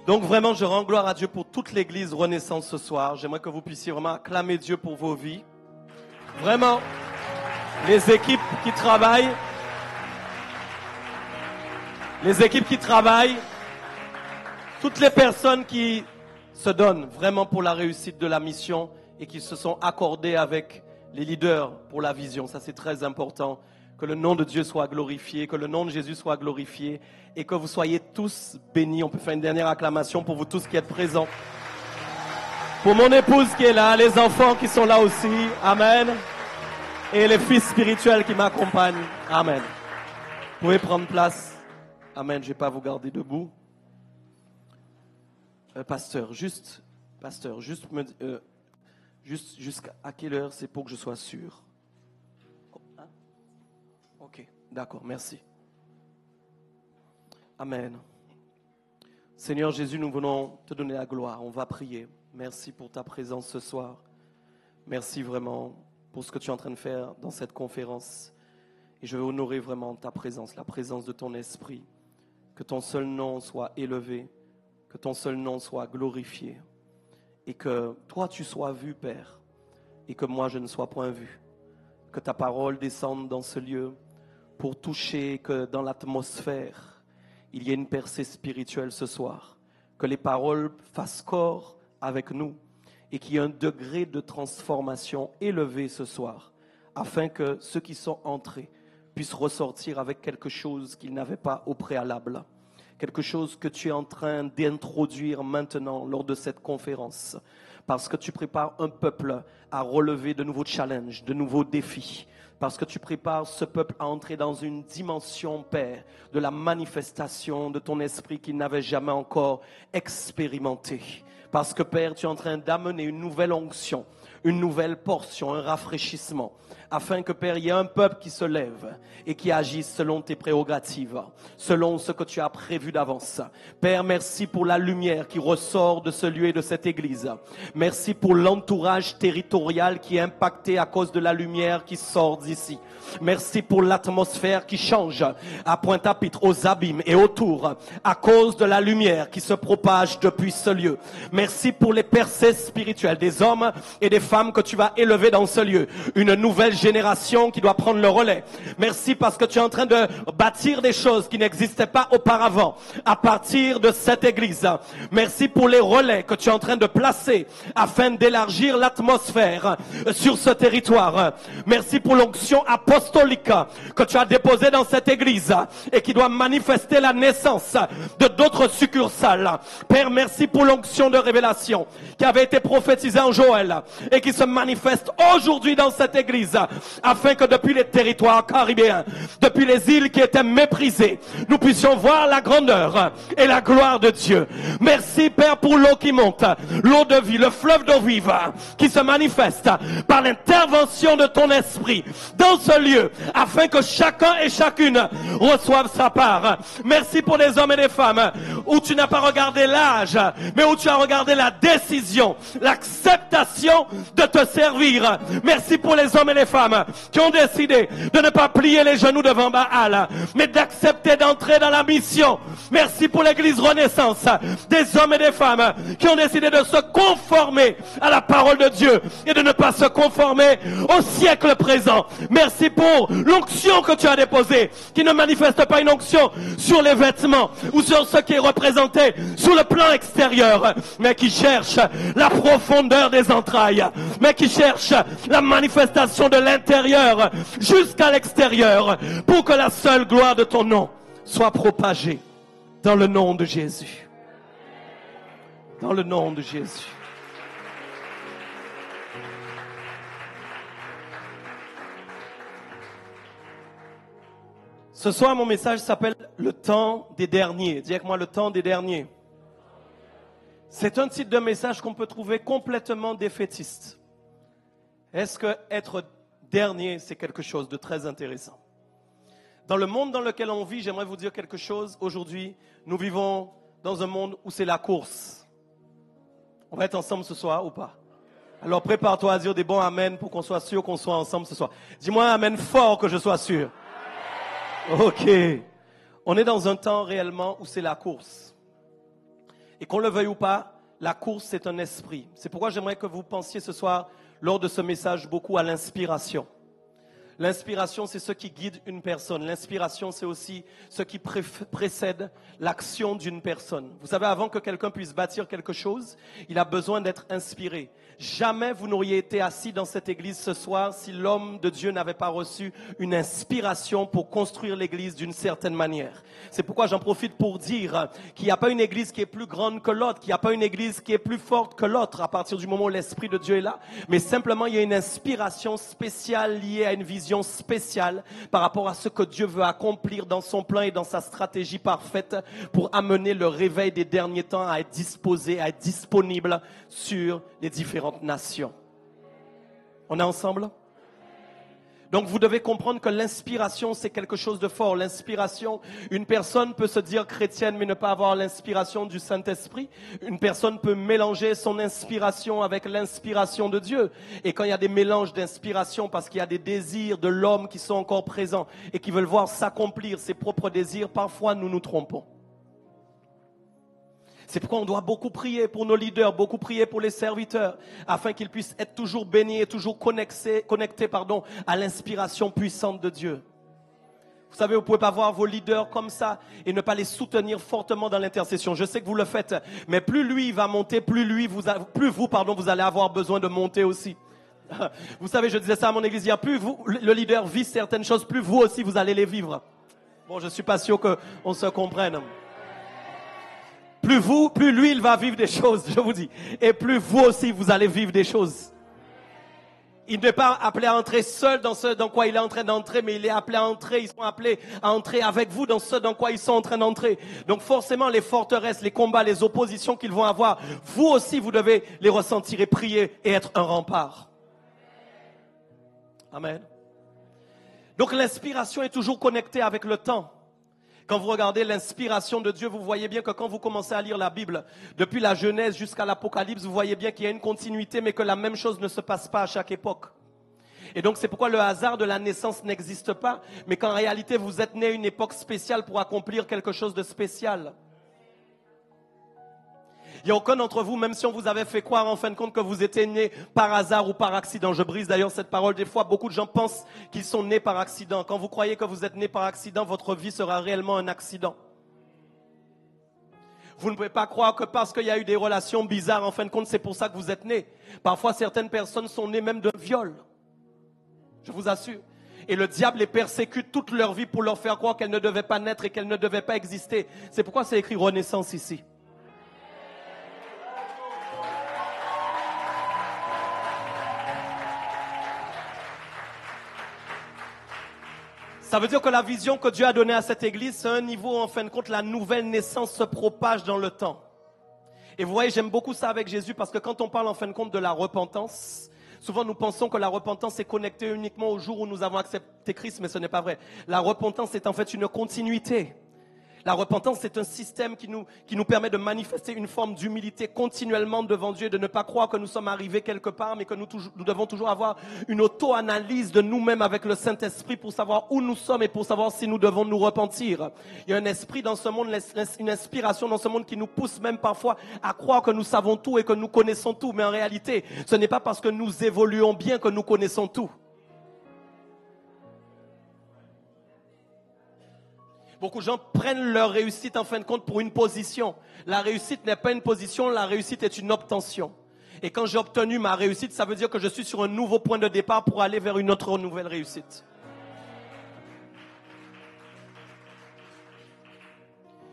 Donc vraiment, je rends gloire à Dieu pour toute l'église Renaissance ce soir. J'aimerais que vous puissiez vraiment acclamer Dieu pour vos vies. Vraiment, les équipes qui travaillent, toutes les personnes qui se donnent vraiment pour la réussite de la mission et qui se sont accordées avec les leaders pour la vision. Ça, c'est très important. Que le nom de Dieu soit glorifié, que le nom de Jésus soit glorifié et que vous soyez tous bénis. On peut faire une dernière acclamation pour vous tous qui êtes présents. Pour mon épouse qui est là, les enfants qui sont là aussi. Amen. Et les fils spirituels qui m'accompagnent. Amen. Vous pouvez prendre place. Amen. Je ne vais pas vous garder debout. Pasteur, juste jusqu'à quelle heure c'est pour que je sois sûr? Ok, d'accord, merci. Amen. Seigneur Jésus, nous venons te donner la gloire. On va prier. Merci pour ta présence ce soir. Merci vraiment pour ce que tu es en train de faire dans cette conférence. Et je veux honorer vraiment ta présence, la présence de ton esprit. Que ton seul nom soit élevé, que ton seul nom soit glorifié. Et que toi tu sois vu, Père, et que moi je ne sois point vu. Que ta parole descende dans ce lieu pour toucher, que dans l'atmosphère, il y ait une percée spirituelle ce soir. Que les paroles fassent corps avec nous et qu'il y ait un degré de transformation élevé ce soir, afin que ceux qui sont entrés puissent ressortir avec quelque chose qu'ils n'avaient pas au préalable. Quelque chose que tu es en train d'introduire maintenant lors de cette conférence. Parce que tu prépares un peuple à relever de nouveaux challenges, de nouveaux défis. Parce que tu prépares ce peuple à entrer dans une dimension, Père, de la manifestation de ton esprit qu'il n'avait jamais encore expérimenté. Parce que, Père, tu es en train d'amener une nouvelle onction, une nouvelle portion, un rafraîchissement. Afin que, Père, il y ait un peuple qui se lève et qui agisse selon tes prérogatives, selon ce que tu as prévu d'avance. Père, merci pour la lumière qui ressort de ce lieu et de cette église. Merci pour l'entourage territorial qui est impacté à cause de la lumière qui sort d'ici. Merci pour l'atmosphère qui change à Pointe-à-Pitre, aux abîmes et autour à cause de la lumière qui se propage depuis ce lieu. Merci pour les percées spirituelles des hommes et des femmes que tu vas élever dans ce lieu. Une nouvelle génération qui doit prendre le relais. Merci parce que tu es en train de bâtir des choses qui n'existaient pas auparavant à partir de cette église. Merci pour les relais que tu es en train de placer afin d'élargir l'atmosphère sur ce territoire. Merci pour l'onction apostolique que tu as déposée dans cette église et qui doit manifester la naissance de d'autres succursales. Père, merci pour l'onction de révélation qui avait été prophétisée en Joël et qui se manifeste aujourd'hui dans cette église afin que depuis les territoires caribéens, depuis les îles qui étaient méprisées, nous puissions voir la grandeur et la gloire de Dieu. Merci, Père, pour l'eau qui monte, l'eau de vie, le fleuve d'eau vive qui se manifeste par l'intervention de ton esprit dans ce lieu afin que chacun et chacune reçoive sa part. Merci pour les hommes et les femmes où tu n'as pas regardé l'âge, mais où tu as regardé la décision, l'acceptation de te servir. Merci pour les hommes et les femmes qui ont décidé de ne pas plier les genoux devant Baal, mais d'accepter d'entrer dans la mission. Merci pour l'église Renaissance, des hommes et des femmes qui ont décidé de se conformer à la parole de Dieu et de ne pas se conformer au siècle présent. Merci pour l'onction que tu as déposée, qui ne manifeste pas une onction sur les vêtements ou sur ce qui est représenté sur le plan extérieur, mais qui cherche la profondeur des entrailles, mais qui cherche la manifestation de l'intérieur jusqu'à l'extérieur, pour que la seule gloire de ton nom soit propagée dans le nom de Jésus. Dans le nom de Jésus. Ce soir, mon message s'appelle « Le temps des derniers ». Dis avec moi « Le temps des derniers ». C'est un titre de message qu'on peut trouver complètement défaitiste. Est-ce que être dernier, c'est quelque chose de très intéressant? Dans le monde dans lequel on vit, j'aimerais vous dire quelque chose. Aujourd'hui, nous vivons dans un monde où c'est la course. On va être ensemble ce soir ou pas? Alors prépare-toi à dire des bons amen pour qu'on soit sûr qu'on soit ensemble ce soir. Dis-moi un amen fort que je sois sûr. Ok. On est dans un temps réellement où c'est la course. Et qu'on le veuille ou pas, la course, c'est un esprit. C'est pourquoi j'aimerais que vous pensiez ce soir, lors de ce message, beaucoup à l'inspiration. L'inspiration, c'est ce qui guide une personne. L'inspiration, c'est aussi ce qui précède l'action d'une personne. Vous savez, avant que quelqu'un puisse bâtir quelque chose, il a besoin d'être inspiré. Jamais vous n'auriez été assis dans cette église ce soir si l'homme de Dieu n'avait pas reçu une inspiration pour construire l'église d'une certaine manière. C'est pourquoi j'en profite pour dire qu'il n'y a pas une église qui est plus grande que l'autre, qu'il n'y a pas une église qui est plus forte que l'autre à partir du moment où l'Esprit de Dieu est là, mais simplement il y a une inspiration spéciale liée à une vision spéciale par rapport à ce que Dieu veut accomplir dans son plan et dans sa stratégie parfaite pour amener le réveil des derniers temps à être disposé, à être disponible sur les différentes nations. On est ensemble? Donc vous devez comprendre que l'inspiration, c'est quelque chose de fort. L'inspiration, une personne peut se dire chrétienne mais ne pas avoir l'inspiration du Saint-Esprit. Une personne peut mélanger son inspiration avec l'inspiration de Dieu. Et quand il y a des mélanges d'inspiration, parce qu'il y a des désirs de l'homme qui sont encore présents et qui veulent voir s'accomplir ses propres désirs, parfois nous nous trompons. C'est pourquoi on doit beaucoup prier pour nos leaders, beaucoup prier pour les serviteurs, afin qu'ils puissent être toujours bénis et toujours connectés à l'inspiration puissante de Dieu. Vous savez, vous ne pouvez pas voir vos leaders comme ça et ne pas les soutenir fortement dans l'intercession. Je sais que vous le faites, mais plus lui va monter, plus vous allez avoir besoin de monter aussi. Vous savez, je disais ça à mon église hier, plus le leader vit certaines choses, plus vous aussi vous allez les vivre. Bon, je ne suis pas sûr qu'on se comprenne. Plus lui, il va vivre des choses, je vous dis. Et plus vous aussi, vous allez vivre des choses. Il n'est pas appelé à entrer seul dans ce dans quoi il est en train d'entrer, mais il est appelé à entrer, ils sont appelés à entrer avec vous dans ce dans quoi ils sont en train d'entrer. Donc forcément, les forteresses, les combats, les oppositions qu'ils vont avoir, vous aussi, vous devez les ressentir et prier et être un rempart. Amen. Donc l'inspiration est toujours connectée avec le temps. Quand vous regardez l'inspiration de Dieu, vous voyez bien que quand vous commencez à lire la Bible, depuis la Genèse jusqu'à l'Apocalypse, vous voyez bien qu'il y a une continuité, mais que la même chose ne se passe pas à chaque époque. Et donc c'est pourquoi le hasard de la naissance n'existe pas, mais qu'en réalité vous êtes né à une époque spéciale pour accomplir quelque chose de spécial. Il n'y a aucun d'entre vous, même si on vous avait fait croire en fin de compte que vous étiez né par hasard ou par accident. Je brise d'ailleurs cette parole. Des fois, beaucoup de gens pensent qu'ils sont nés par accident. Quand vous croyez que vous êtes né par accident, votre vie sera réellement un accident. Vous ne pouvez pas croire que parce qu'il y a eu des relations bizarres, en fin de compte, c'est pour ça que vous êtes né. Parfois, certaines personnes sont nées même d'un viol. Je vous assure. Et le diable les persécute toute leur vie pour leur faire croire qu'elles ne devaient pas naître et qu'elles ne devaient pas exister. C'est pourquoi c'est écrit Renaissance ici. Ça veut dire que la vision que Dieu a donnée à cette église, c'est un niveau où, en fin de compte, la nouvelle naissance se propage dans le temps. Et vous voyez, j'aime beaucoup ça avec Jésus parce que quand on parle, en fin de compte, de la repentance, souvent nous pensons que la repentance est connectée uniquement au jour où nous avons accepté Christ, mais ce n'est pas vrai. La repentance est en fait une continuité. La repentance, c'est un système qui nous permet de manifester une forme d'humilité continuellement devant Dieu, de ne pas croire que nous sommes arrivés quelque part, mais que nous devons toujours avoir une auto-analyse de nous-mêmes avec le Saint-Esprit pour savoir où nous sommes et pour savoir si nous devons nous repentir. Il y a un esprit dans ce monde, une inspiration dans ce monde qui nous pousse même parfois à croire que nous savons tout et que nous connaissons tout. Mais en réalité, ce n'est pas parce que nous évoluons bien que nous connaissons tout. Beaucoup de gens prennent leur réussite en fin de compte pour une position. La réussite n'est pas une position, la réussite est une obtention. Et quand j'ai obtenu ma réussite, ça veut dire que je suis sur un nouveau point de départ pour aller vers une autre nouvelle réussite.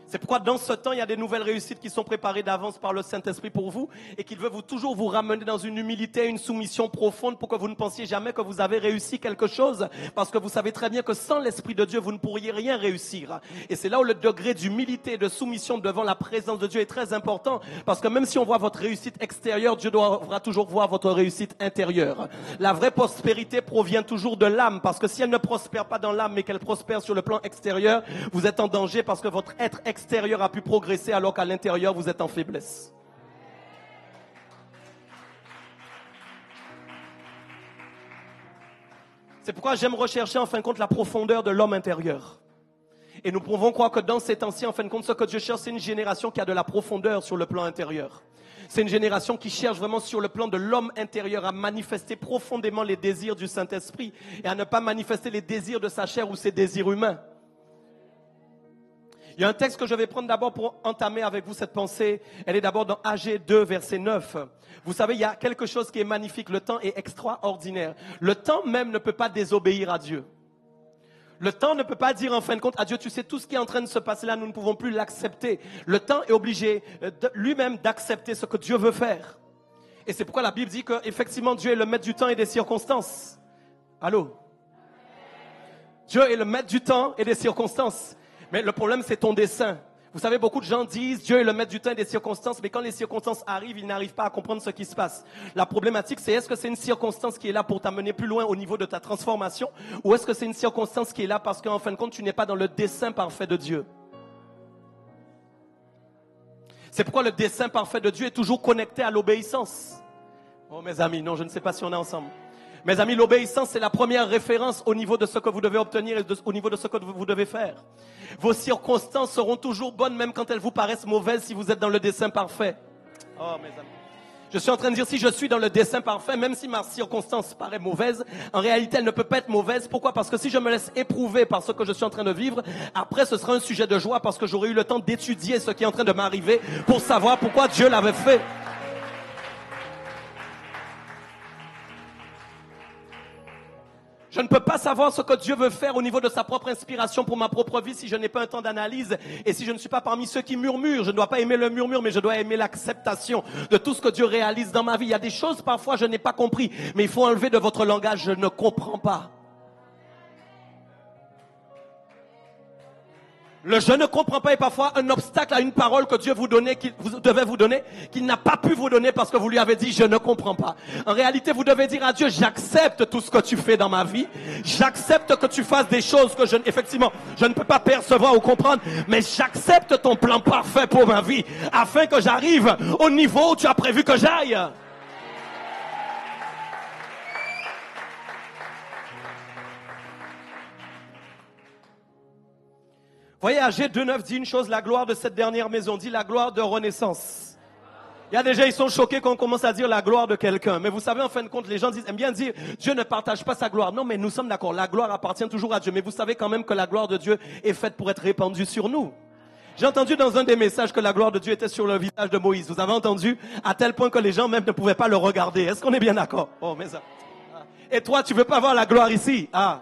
C'est pourquoi dans ce temps, il y a des nouvelles réussites qui sont préparées d'avance par le Saint-Esprit pour vous et qu'il veut toujours vous ramener dans une humilité, une soumission profonde pour que vous ne pensiez jamais que vous avez réussi quelque chose parce que vous savez très bien que sans l'Esprit de Dieu, vous ne pourriez rien réussir. Et c'est là où le degré d'humilité et de soumission devant la présence de Dieu est très important parce que même si on voit votre réussite extérieure, Dieu devra toujours voir votre réussite intérieure. La vraie prospérité provient toujours de l'âme parce que si elle ne prospère pas dans l'âme mais qu'elle prospère sur le plan extérieur, vous êtes en danger parce que votre être extérieur a pu progresser alors qu'à l'intérieur vous êtes en faiblesse. C'est pourquoi j'aime rechercher en fin de compte la profondeur de l'homme intérieur. Et nous pouvons croire que dans ces temps-ci, en fin de compte, ce que Dieu cherche, c'est une génération qui a de la profondeur sur le plan intérieur. C'est une génération qui cherche vraiment sur le plan de l'homme intérieur à manifester profondément les désirs du Saint-Esprit et à ne pas manifester les désirs de sa chair ou ses désirs humains. Il y a un texte que je vais prendre d'abord pour entamer avec vous cette pensée. Elle est d'abord dans Agé 2, verset 9. Vous savez, il y a quelque chose qui est magnifique. Le temps est extraordinaire. Le temps même ne peut pas désobéir à Dieu. Le temps ne peut pas dire en fin de compte à Dieu, tu sais, tout ce qui est en train de se passer là, nous ne pouvons plus l'accepter. Le temps est obligé lui-même d'accepter ce que Dieu veut faire. Et c'est pourquoi la Bible dit qu'effectivement, Dieu est le maître du temps et des circonstances. Allô? Dieu est le maître du temps et des circonstances. Mais le problème, c'est ton dessein. Vous savez, beaucoup de gens disent Dieu est le maître du temps et des circonstances, mais quand les circonstances arrivent, ils n'arrivent pas à comprendre ce qui se passe. La problématique, c'est est-ce que c'est une circonstance qui est là pour t'amener plus loin au niveau de ta transformation, ou est-ce que c'est une circonstance qui est là parce qu'en fin de compte, tu n'es pas dans le dessein parfait de Dieu. C'est pourquoi le dessein parfait de Dieu est toujours connecté à l'obéissance. Oh mes amis, non, je ne sais pas si on est ensemble. Mes amis, l'obéissance, c'est la première référence au niveau de ce que vous devez obtenir et au niveau de ce que vous devez faire. Vos circonstances seront toujours bonnes, même quand elles vous paraissent mauvaises, si vous êtes dans le dessein parfait. Oh, mes amis. Je suis en train de dire, si je suis dans le dessein parfait, même si ma circonstance paraît mauvaise, en réalité, elle ne peut pas être mauvaise. Pourquoi? Parce que si je me laisse éprouver par ce que je suis en train de vivre, après, ce sera un sujet de joie parce que j'aurai eu le temps d'étudier ce qui est en train de m'arriver pour savoir pourquoi Dieu l'avait fait. Je ne peux pas savoir ce que Dieu veut faire au niveau de sa propre inspiration pour ma propre vie si je n'ai pas un temps d'analyse et si je ne suis pas parmi ceux qui murmurent. Je ne dois pas aimer le murmure, mais je dois aimer l'acceptation de tout ce que Dieu réalise dans ma vie. Il y a des choses parfois je n'ai pas compris, mais il faut enlever de votre langage, je ne comprends pas. Le je ne comprends pas est parfois un obstacle à une parole que Dieu vous donnait, qu'il devait vous donner, qu'il n'a pas pu vous donner parce que vous lui avez dit je ne comprends pas. En réalité, vous devez dire à Dieu, j'accepte tout ce que tu fais dans ma vie. J'accepte que tu fasses des choses que effectivement, je ne peux pas percevoir ou comprendre, mais j'accepte ton plan parfait pour ma vie afin que j'arrive au niveau où tu as prévu que j'aille. Voyez, Agé 2.9 dit une chose, la gloire de cette dernière maison, dit la gloire de renaissance. Il y a des gens, ils sont choqués quand on commence à dire la gloire de quelqu'un. Mais vous savez, en fin de compte, les gens aiment bien dire, Dieu ne partage pas sa gloire. Non, mais nous sommes d'accord, la gloire appartient toujours à Dieu. Mais vous savez quand même que la gloire de Dieu est faite pour être répandue sur nous. J'ai entendu dans un des messages que la gloire de Dieu était sur le visage de Moïse. Vous avez entendu? À tel point que les gens même ne pouvaient pas le regarder. Est-ce qu'on est bien d'accord? Oh, mais ça. Et toi, tu veux pas voir la gloire ici? Ah.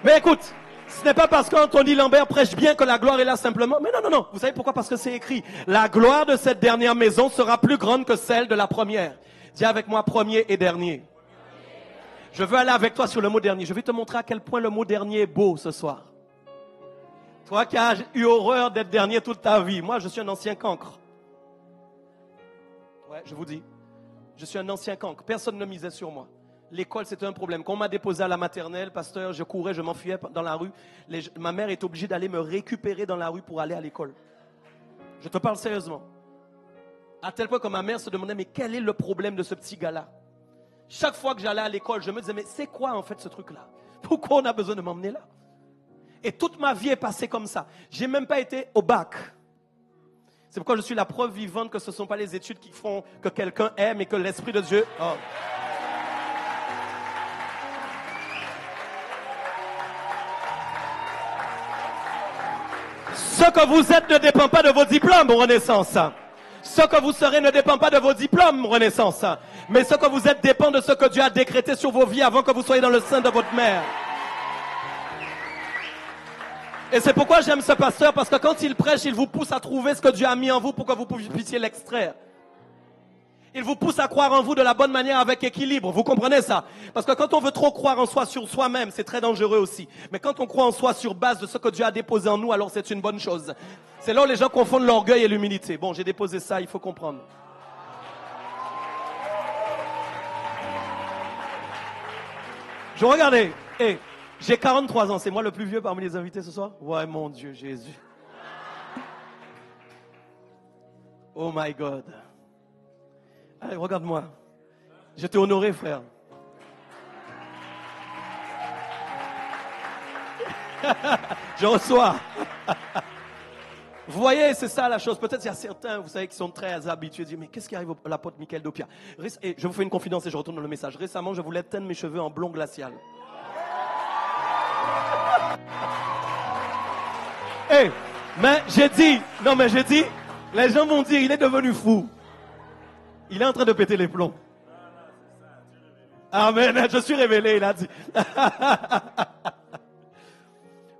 Mais écoute. Ce n'est pas parce qu'Anthony Lambert prêche bien que la gloire est là simplement. Mais non. Vous savez pourquoi? Parce que c'est écrit. La gloire de cette dernière maison sera plus grande que celle de la première. Dis avec moi premier et dernier. Je veux aller avec toi sur le mot dernier. Je vais te montrer à quel point le mot dernier est beau ce soir. Toi qui as eu horreur d'être dernier toute ta vie. Moi, je suis un ancien cancre. Ouais, je vous dis. Je suis un ancien cancre. Personne ne misait sur moi. L'école, c'était un problème. Quand on m'a déposé à la maternelle, pasteur, je courais, je m'enfuyais dans la rue. Ma mère est obligée d'aller me récupérer dans la rue pour aller à l'école. Je te parle sérieusement. À tel point que ma mère se demandait, mais quel est le problème de ce petit gars-là? Chaque fois que j'allais à l'école, je me disais, mais c'est quoi en fait ce truc-là? Pourquoi on a besoin de m'emmener là? Et toute ma vie est passée comme ça. J'ai même pas été au bac. C'est pourquoi je suis la preuve vivante que ce ne sont pas les études qui font que quelqu'un aime et que l'Esprit de Dieu... Oh. Ce que vous êtes ne dépend pas de vos diplômes, Renaissance. Ce que vous serez ne dépend pas de vos diplômes, Renaissance. Mais ce que vous êtes dépend de ce que Dieu a décrété sur vos vies avant que vous soyez dans le sein de votre mère. Et c'est pourquoi j'aime ce pasteur, parce que quand il prêche, il vous pousse à trouver ce que Dieu a mis en vous pour que vous puissiez l'extraire. Il vous pousse à croire en vous de la bonne manière avec équilibre. Vous comprenez ça? Parce que quand on veut trop croire en soi sur soi-même, c'est très dangereux aussi. Mais quand on croit en soi sur base de ce que Dieu a déposé en nous, alors c'est une bonne chose. C'est là où les gens confondent l'orgueil et l'humilité. Bon, j'ai déposé ça, il faut comprendre. Je regardais. Hey, j'ai 43 ans. C'est moi le plus vieux parmi les invités ce soir? Ouais, mon Dieu, Jésus. Oh my God. Allez, regarde-moi. Je t'ai honoré, frère. Je reçois. Vous voyez, c'est ça la chose. Peut-être il y a certains, vous savez, qui sont très habitués à dire, mais qu'est-ce qui arrive à l'apôtre Michael Dopia? Et je vous fais une confidence et je retourne dans le message. Récemment, je voulais teindre mes cheveux en blond glacial. Hey, mais j'ai dit, les gens vont dire, il est devenu fou. Il est en train de péter les plombs. Amen, je suis révélé, il a dit.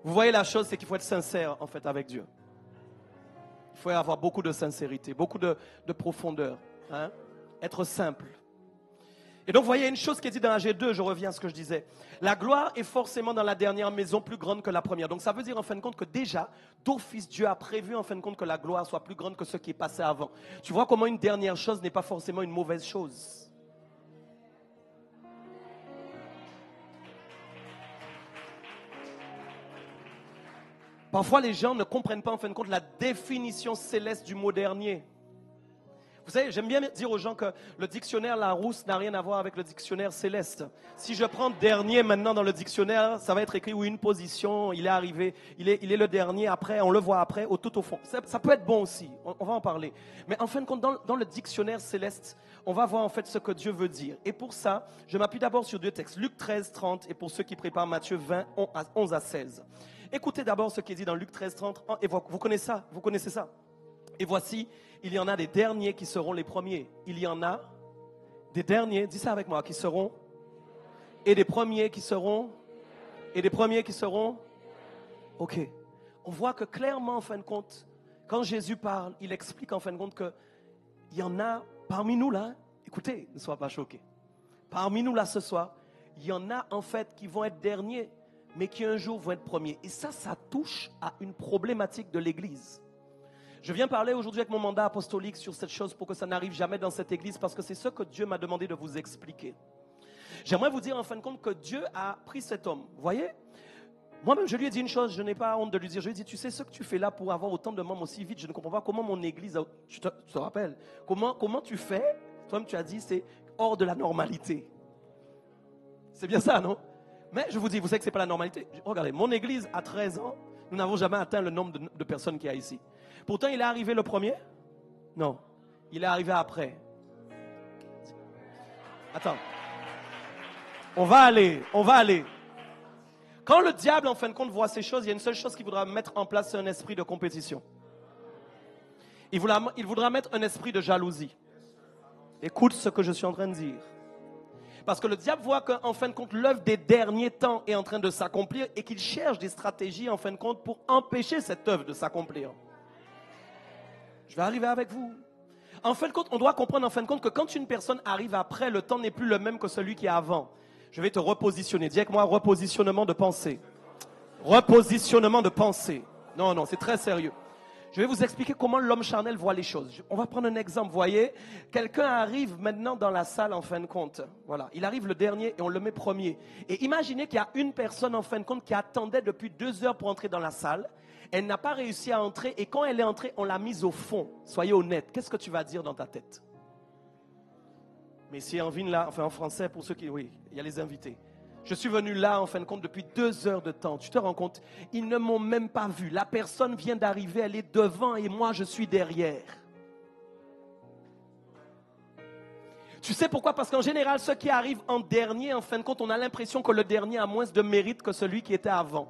Vous voyez, la chose, c'est qu'il faut être sincère, en fait, avec Dieu. Il faut avoir beaucoup de sincérité, beaucoup de profondeur. Hein? Être simple. Et donc, vous voyez, une chose qui est dit dans AG2, je reviens à ce que je disais. La gloire est forcément dans la dernière maison plus grande que la première. Donc, ça veut dire, en fin de compte, que déjà, d'office, Dieu a prévu, en fin de compte, que la gloire soit plus grande que ce qui est passé avant. Tu vois comment une dernière chose n'est pas forcément une mauvaise chose. Parfois, les gens ne comprennent pas, en fin de compte, la définition céleste du mot dernier. Vous savez, j'aime bien dire aux gens que le dictionnaire Larousse n'a rien à voir avec le dictionnaire céleste. Si je prends dernier maintenant dans le dictionnaire, ça va être écrit une position, il est arrivé, il est le dernier, après, on le voit après, tout au fond. Ça peut être bon aussi, on va en parler. Mais en fin de compte, dans le dictionnaire céleste, on va voir en fait ce que Dieu veut dire. Et pour ça, je m'appuie d'abord sur deux textes, Luc 13, 30, et pour ceux qui préparent Matthieu 20, 11 à 16. Écoutez d'abord ce qui est dit dans Luc 13, 30, et vous connaissez ça. Et voici, il y en a des derniers qui seront les premiers. Il y en a des derniers, dis ça avec moi, qui seront, et des premiers qui seront, et des premiers qui seront. Ok. On voit que clairement, en fin de compte, quand Jésus parle, il explique en fin de compte qu'il y en a parmi nous là, écoutez, ne sois pas choqués. Parmi nous là ce soir, il y en a en fait qui vont être derniers, mais qui un jour vont être premiers. Et ça touche à une problématique de l'Église. Je viens parler aujourd'hui avec mon mandat apostolique sur cette chose pour que ça n'arrive jamais dans cette église parce que c'est ce que Dieu m'a demandé de vous expliquer. J'aimerais vous dire en fin de compte que Dieu a pris cet homme. Vous voyez? Moi-même, je lui ai dit une chose, je n'ai pas honte de lui dire. Je lui ai dit, tu sais ce que tu fais là pour avoir autant de membres aussi vite, je ne comprends pas comment mon église, tu te rappelles, comment tu fais? Toi-même, tu as dit, c'est hors de la normalité. C'est bien ça, non? Mais je vous dis, vous savez que ce n'est pas la normalité. Regardez, mon église a 13 ans, nous n'avons jamais atteint le nombre de personnes qu'il y a ici. Pourtant, il est arrivé le premier? Non. Il est arrivé après. Attends. On va aller. Quand le diable, en fin de compte, voit ces choses, il y a une seule chose qu'il voudra mettre en place, c'est un esprit de compétition. Il voudra mettre un esprit de jalousie. Écoute ce que je suis en train de dire. Parce que le diable voit qu'en fin de compte, l'œuvre des derniers temps est en train de s'accomplir et qu'il cherche des stratégies, en fin de compte, pour empêcher cette œuvre de s'accomplir. Je vais arriver avec vous. En fin de compte, on doit comprendre en fin de compte que quand une personne arrive après, le temps n'est plus le même que celui qui est avant. Je vais te repositionner. Dis avec moi, repositionnement de pensée. Repositionnement de pensée. Non, c'est très sérieux. Je vais vous expliquer comment l'homme charnel voit les choses. On va prendre un exemple. Vous voyez, quelqu'un arrive maintenant dans la salle en fin de compte. Voilà, il arrive le dernier et on le met premier. Et imaginez qu'il y a une personne en fin de compte qui attendait depuis 2 heures pour entrer dans la salle. Elle n'a pas réussi à entrer et quand elle est entrée, on l'a mise au fond. Soyez honnête, qu'est-ce que tu vas dire dans ta tête? Mais si en vine là, enfin en français, pour ceux qui... Oui, il y a les invités. Je suis venu là, en fin de compte, depuis 2 heures de temps. Tu te rends compte? Ils ne m'ont même pas vu. La personne vient d'arriver, elle est devant et moi, je suis derrière. Tu sais pourquoi? Parce qu'en général, ceux qui arrivent en dernier, en fin de compte, on a l'impression que le dernier a moins de mérite que celui qui était avant.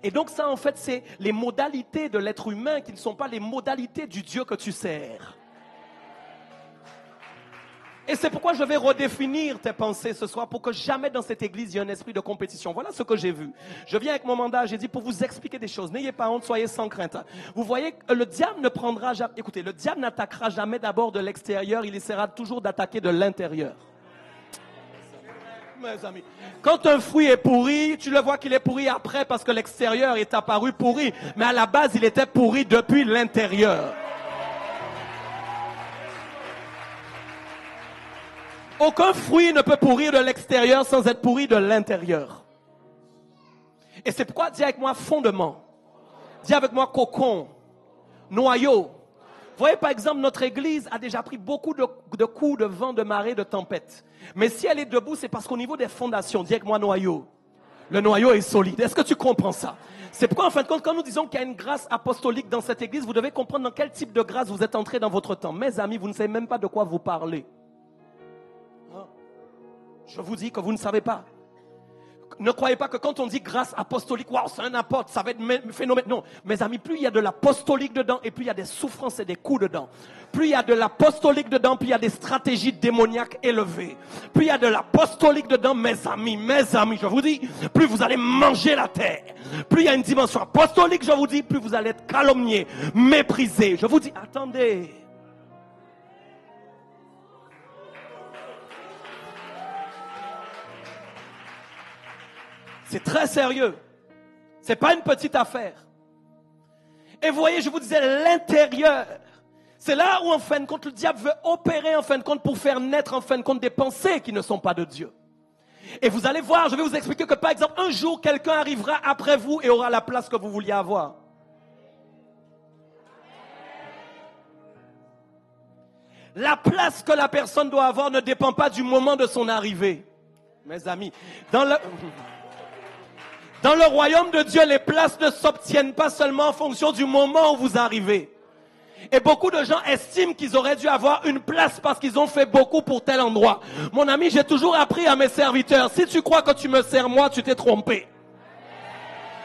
Et donc ça, en fait, c'est les modalités de l'être humain qui ne sont pas les modalités du Dieu que tu sers. Et c'est pourquoi je vais redéfinir tes pensées ce soir pour que jamais dans cette église il y ait un esprit de compétition. Voilà ce que j'ai vu. Je viens avec mon mandat, j'ai dit pour vous expliquer des choses. N'ayez pas honte, soyez sans crainte. Vous voyez, le diable ne prendra jamais... Écoutez, le diable n'attaquera jamais d'abord de l'extérieur, il essaiera toujours d'attaquer de l'intérieur. Mes amis, quand un fruit est pourri, tu le vois qu'il est pourri après parce que l'extérieur est apparu pourri. Mais à la base, il était pourri depuis l'intérieur. Aucun fruit ne peut pourrir de l'extérieur sans être pourri de l'intérieur. Et c'est pourquoi, dis avec moi fondement. Dis avec moi cocon, noyau. Vous voyez, par exemple, notre église a déjà pris beaucoup de coups de vent, de marée, de tempête. Mais si elle est debout, c'est parce qu'au niveau des fondations, dis avec moi noyau. Le noyau est solide. Est-ce que tu comprends ça? C'est pourquoi, en fin de compte, quand nous disons qu'il y a une grâce apostolique dans cette église, vous devez comprendre dans quel type de grâce vous êtes entrés dans votre temps. Mes amis, vous ne savez même pas de quoi vous parlez. Hein? Je vous dis que vous ne savez pas. Ne croyez pas que quand on dit grâce apostolique, waouh, c'est un apôtre, ça va être phénomène. Non, mes amis, plus il y a de l'apostolique dedans, et plus il y a des souffrances et des coups dedans. Plus il y a de l'apostolique dedans, plus il y a des stratégies démoniaques élevées. Plus il y a de l'apostolique dedans, mes amis, je vous dis, plus vous allez manger la terre. Plus il y a une dimension apostolique, je vous dis, plus vous allez être calomniés, méprisés. Je vous dis, attendez. C'est très sérieux. C'est pas une petite affaire. Et vous voyez, je vous disais, l'intérieur. C'est là où, en fin de compte, le diable veut opérer, en fin de compte, pour faire naître, en fin de compte, des pensées qui ne sont pas de Dieu. Et vous allez voir, je vais vous expliquer que, par exemple, un jour, quelqu'un arrivera après vous et aura la place que vous vouliez avoir. La place que la personne doit avoir ne dépend pas du moment de son arrivée. Mes amis, dans le royaume de Dieu, les places ne s'obtiennent pas seulement en fonction du moment où vous arrivez. Et beaucoup de gens estiment qu'ils auraient dû avoir une place parce qu'ils ont fait beaucoup pour tel endroit. Mon ami, j'ai toujours appris à mes serviteurs, si tu crois que tu me sers moi, tu t'es trompé.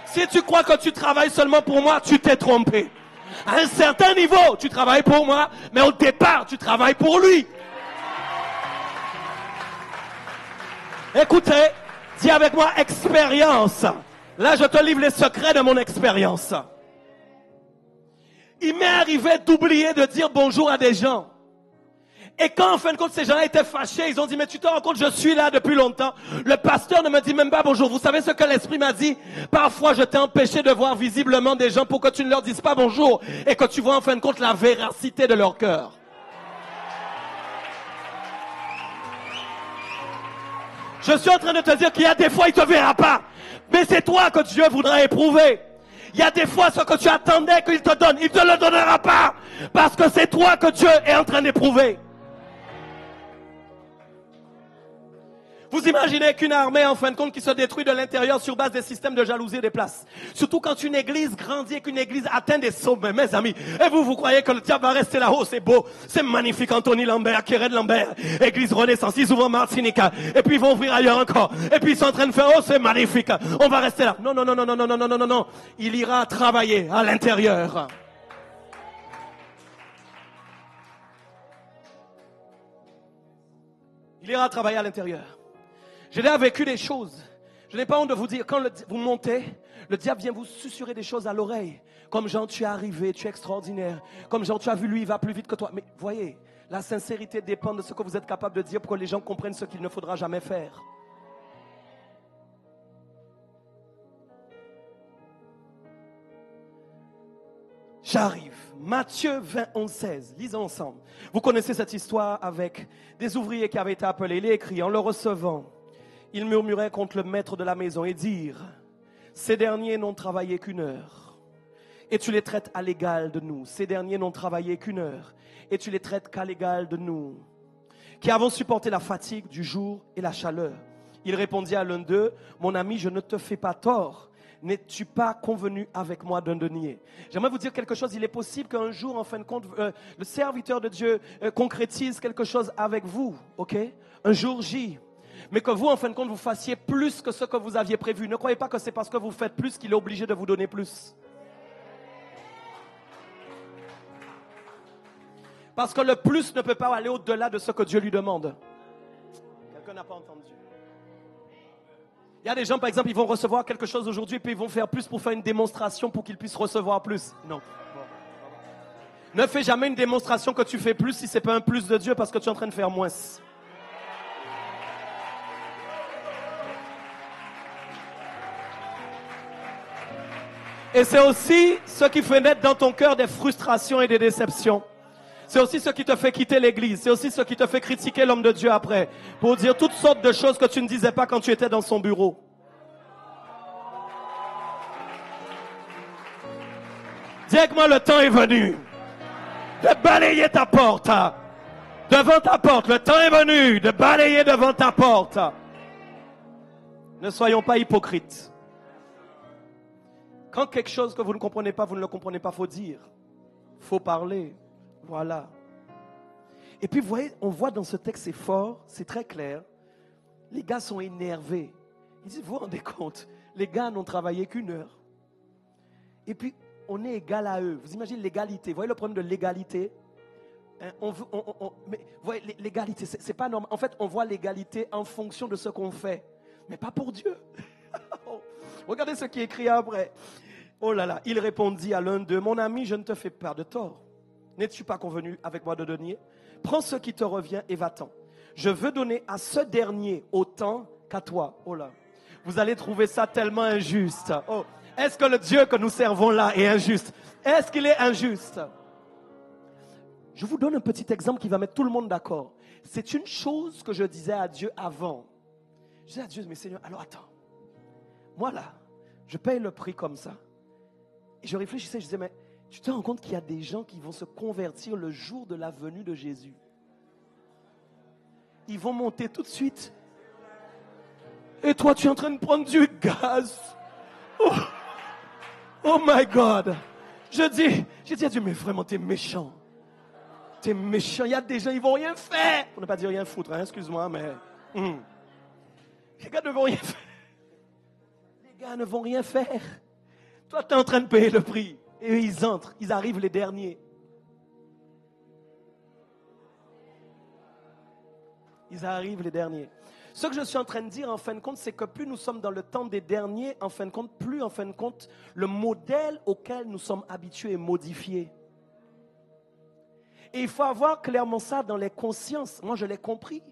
Si tu crois que tu travailles seulement pour moi, tu t'es trompé. À un certain niveau, tu travailles pour moi, mais au départ, tu travailles pour lui. Écoutez, dis avec moi expérience. Là, je te livre les secrets de mon expérience. Il m'est arrivé d'oublier de dire bonjour à des gens. Et quand, en fin de compte, ces gens-là étaient fâchés, ils ont dit, mais tu te rends compte, je suis là depuis longtemps. Le pasteur ne me dit même pas bonjour. Vous savez ce que l'Esprit m'a dit? Parfois, je t'ai empêché de voir visiblement des gens pour que tu ne leur dises pas bonjour et que tu vois, en fin de compte, la véracité de leur cœur. Je suis en train de te dire qu'il y a des fois, il ne te verra pas. Mais c'est toi que Dieu voudra éprouver. Il y a des fois, ce que tu attendais qu'il te donne, il ne te le donnera pas. Parce que c'est toi que Dieu est en train d'éprouver. Vous imaginez qu'une armée, en fin de compte, qui se détruit de l'intérieur sur base des systèmes de jalousie des places. Surtout quand une église grandit et qu'une église atteint des sommets, mes amis. Et vous croyez que le diable va rester là-haut? C'est beau, c'est magnifique. Anthony Lambert, Kéred Lambert, église Renaissance, ils ouvrent Martinica. Et puis ils vont ouvrir ailleurs encore. Et puis ils sont en train de faire, oh c'est magnifique, on va rester là. Non, non, non, non, non, non, non, non, non, non. Il ira travailler à l'intérieur. Il ira travailler à l'intérieur. J'ai déjà vécu des choses. Je n'ai pas honte de vous dire, quand vous montez, le diable vient vous susurrer des choses à l'oreille. Comme Jean, tu es arrivé, tu es extraordinaire. Comme Jean, tu as vu lui, il va plus vite que toi. Mais voyez, la sincérité dépend de ce que vous êtes capable de dire pour que les gens comprennent ce qu'il ne faudra jamais faire. J'arrive. Matthieu 20, 11, 16. Lisons ensemble. Vous connaissez cette histoire avec des ouvriers qui avaient été appelés. Il est écrit, en le recevant, ils murmuraient contre le maître de la maison et dirent, ces derniers n'ont travaillé qu'une heure, et tu les traites à l'égal de nous. Ces derniers n'ont travaillé qu'une heure, et tu les traites qu'à l'égal de nous, qui avons supporté la fatigue du jour et la chaleur. Il répondit à l'un d'eux, mon ami, je ne te fais pas tort. N'es-tu pas convenu avec moi d'un denier? J'aimerais vous dire quelque chose. Il est possible qu'un jour, en fin de compte, le serviteur de Dieu concrétise quelque chose avec vous, ok? Un jour J. Mais que vous, en fin de compte, vous fassiez plus que ce que vous aviez prévu. Ne croyez pas que c'est parce que vous faites plus qu'il est obligé de vous donner plus. Parce que le plus ne peut pas aller au-delà de ce que Dieu lui demande. Quelqu'un n'a pas entendu. Il y a des gens, par exemple, ils vont recevoir quelque chose aujourd'hui, puis ils vont faire plus pour faire une démonstration pour qu'ils puissent recevoir plus. Non. Ne fais jamais une démonstration que tu fais plus si ce n'est pas un plus de Dieu parce que tu es en train de faire moins. Et c'est aussi ce qui fait naître dans ton cœur des frustrations et des déceptions. C'est aussi ce qui te fait quitter l'église. C'est aussi ce qui te fait critiquer l'homme de Dieu après. Pour dire toutes sortes de choses que tu ne disais pas quand tu étais dans son bureau. Dis avec moi, le temps est venu de balayer ta porte. Devant ta porte. Le temps est venu de balayer devant ta porte. Ne soyons pas hypocrites. Quand quelque chose que vous ne comprenez pas, vous ne le comprenez pas, il faut dire. Il faut parler. Voilà. Et puis, vous voyez, on voit dans ce texte, c'est fort, c'est très clair. Les gars sont énervés. Ils disent, vous vous rendez compte, les gars n'ont travaillé qu'une heure. Et puis, on est égal à eux. Vous imaginez l'égalité. Vous voyez le problème de l'égalité? Mais vous voyez, l'égalité, c'est pas normal. En fait, on voit l'égalité en fonction de ce qu'on fait. Mais pas pour Dieu. Regardez ce qui est écrit après. Oh là là, il répondit à l'un d'eux, mon ami, je ne te fais pas de tort. N'es-tu pas convenu avec moi de donner? Prends ce qui te revient et va-t'en. Je veux donner à ce dernier autant qu'à toi. Oh là, vous allez trouver ça tellement injuste. Oh, est-ce que le Dieu que nous servons là est injuste? Est-ce qu'il est injuste? Je vous donne un petit exemple qui va mettre tout le monde d'accord. C'est une chose que je disais à Dieu avant. Je disais à Dieu, mais Seigneur, alors attends. Moi là, je paye le prix comme ça. Et je réfléchissais, je disais, mais tu te rends compte qu'il y a des gens qui vont se convertir le jour de la venue de Jésus. Ils vont monter tout de suite. Et toi, tu es en train de prendre du gaz. Oh, oh my God. J'ai dit à Dieu, mais vraiment, t'es méchant. T'es méchant. Il y a des gens, ils vont rien faire. Pour ne pas dire rien foutre, hein, excuse-moi, mais... Les gars ne vont rien faire. Les gars ne vont rien faire. Toi, tu es en train de payer le prix. Et eux, ils entrent. Ils arrivent les derniers. Ils arrivent les derniers. Ce que je suis en train de dire, en fin de compte, c'est que plus nous sommes dans le temps des derniers, en fin de compte, plus, en fin de compte, le modèle auquel nous sommes habitués est modifié. Et il faut avoir clairement ça dans les consciences. Moi, je l'ai compris.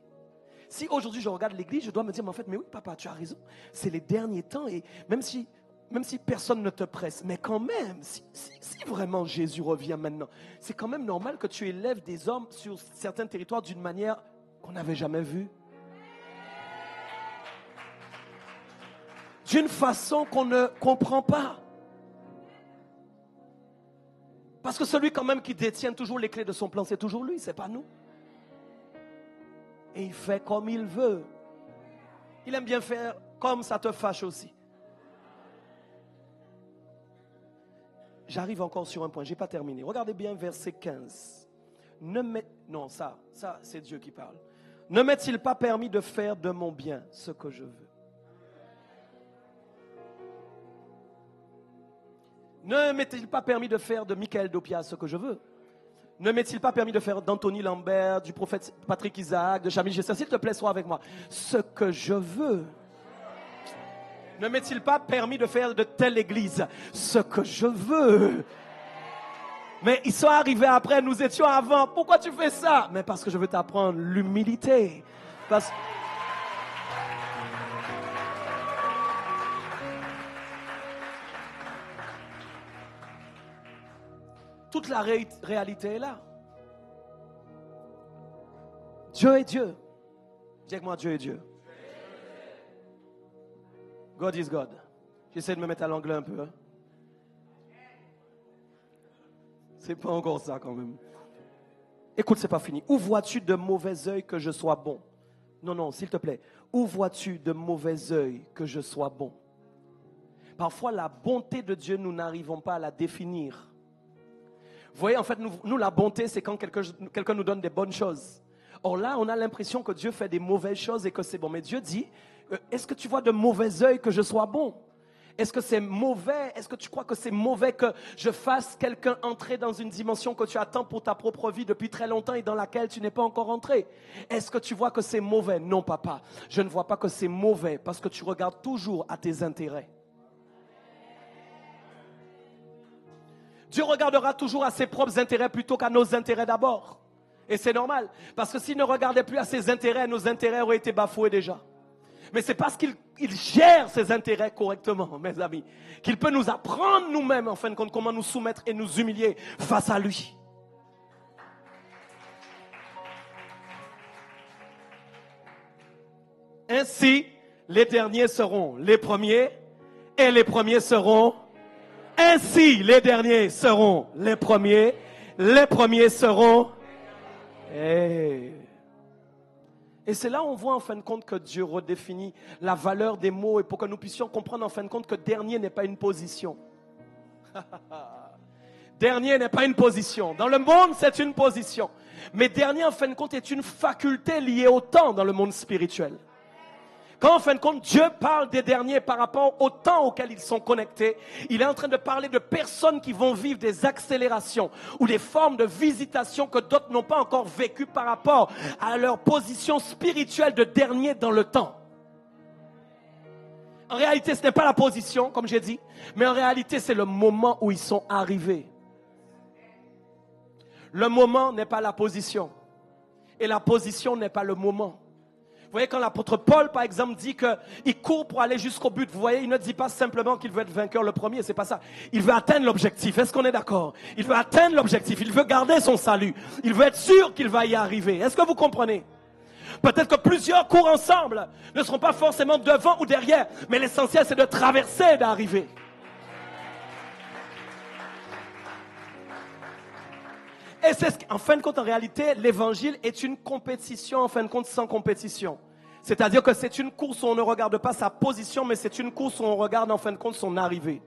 Si aujourd'hui je regarde l'église, je dois me dire, mais en fait, mais oui, papa, tu as raison. C'est les derniers temps. Et même si personne ne te presse, mais quand même, si vraiment Jésus revient maintenant, c'est quand même normal que tu élèves des hommes sur certains territoires d'une manière qu'on n'avait jamais vue. D'une façon qu'on ne comprend pas. Parce que celui quand même qui détient toujours les clés de son plan, c'est toujours lui, c'est pas nous. Et il fait comme il veut. Il aime bien faire comme ça te fâche aussi. J'arrive encore sur un point, je n'ai pas terminé. Regardez bien verset 15. Non, ça c'est Dieu qui parle. Ne m'est-il pas permis de faire de mon bien ce que je veux? Ne m'est-il pas permis de faire de Michael Dopia ce que je veux? Ne m'est-il pas permis de faire d'Anthony Lambert, du prophète Patrick Isaac, de Jamil Gessa? S'il te plaît, sois avec moi. Ce que je veux. Ne m'est-il pas permis de faire de telle église ce que je veux? Mais ils sont arrivés après, nous étions avant. Pourquoi tu fais ça? Mais parce que je veux t'apprendre l'humilité. Parce... Toute la réalité est là. Dieu est Dieu. Dis avec moi, Dieu est Dieu. God is God. J'essaie de me mettre à l'anglais un peu. Hein? C'est pas encore ça quand même. Écoute, c'est pas fini. Où vois-tu de mauvais œil que je sois bon? Non, s'il te plaît. Où vois-tu de mauvais œil que je sois bon? Parfois, la bonté de Dieu, nous n'arrivons pas à la définir. Vous voyez, en fait, nous la bonté, c'est quand quelqu'un nous donne des bonnes choses. Or là, on a l'impression que Dieu fait des mauvaises choses et que c'est bon. Mais Dieu dit, est-ce que tu vois de mauvais œil que je sois bon? Est-ce que c'est mauvais? Est-ce que tu crois que c'est mauvais que je fasse quelqu'un entrer dans une dimension que tu attends pour ta propre vie depuis très longtemps et dans laquelle tu n'es pas encore entré? Est-ce que tu vois que c'est mauvais? Non, papa. Je ne vois pas que c'est mauvais parce que tu regardes toujours à tes intérêts. Dieu regardera toujours à ses propres intérêts plutôt qu'à nos intérêts d'abord. Et c'est normal. Parce que s'il ne regardait plus à ses intérêts, nos intérêts auraient été bafoués déjà. Mais c'est parce qu'il gère ses intérêts correctement, mes amis, qu'il peut nous apprendre nous-mêmes, en fin de compte, comment nous soumettre et nous humilier face à lui. Ainsi, les derniers seront les premiers et les premiers seront... Ainsi, les derniers seront les premiers seront... Hey. Et c'est là où on voit en fin de compte que Dieu redéfinit la valeur des mots et pour que nous puissions comprendre en fin de compte que dernier n'est pas une position. Dernier n'est pas une position. Dans le monde, c'est une position. Mais dernier, en fin de compte, est une faculté liée au temps dans le monde spirituel. Quand en fin de compte, Dieu parle des derniers par rapport au temps auquel ils sont connectés, il est en train de parler de personnes qui vont vivre des accélérations ou des formes de visitation que d'autres n'ont pas encore vécues par rapport à leur position spirituelle de dernier dans le temps. En réalité, ce n'est pas la position, comme j'ai dit, mais en réalité, c'est le moment où ils sont arrivés. Le moment n'est pas la position et la position n'est pas le moment. Vous voyez, quand l'apôtre Paul, par exemple, dit qu'il court pour aller jusqu'au but, vous voyez, il ne dit pas simplement qu'il veut être vainqueur le premier, c'est pas ça. Il veut atteindre l'objectif, est-ce qu'on est d'accord? Il veut atteindre l'objectif, il veut garder son salut. Il veut être sûr qu'il va y arriver. Est-ce que vous comprenez? Peut-être que plusieurs courent ensemble, ne seront pas forcément devant ou derrière, mais l'essentiel c'est de traverser et d'arriver. Et c'est en fin de compte, en réalité, l'évangile est une compétition, en fin de compte, sans compétition. C'est-à-dire que c'est une course où on ne regarde pas sa position, mais c'est une course où on regarde, en fin de compte, son arrivée.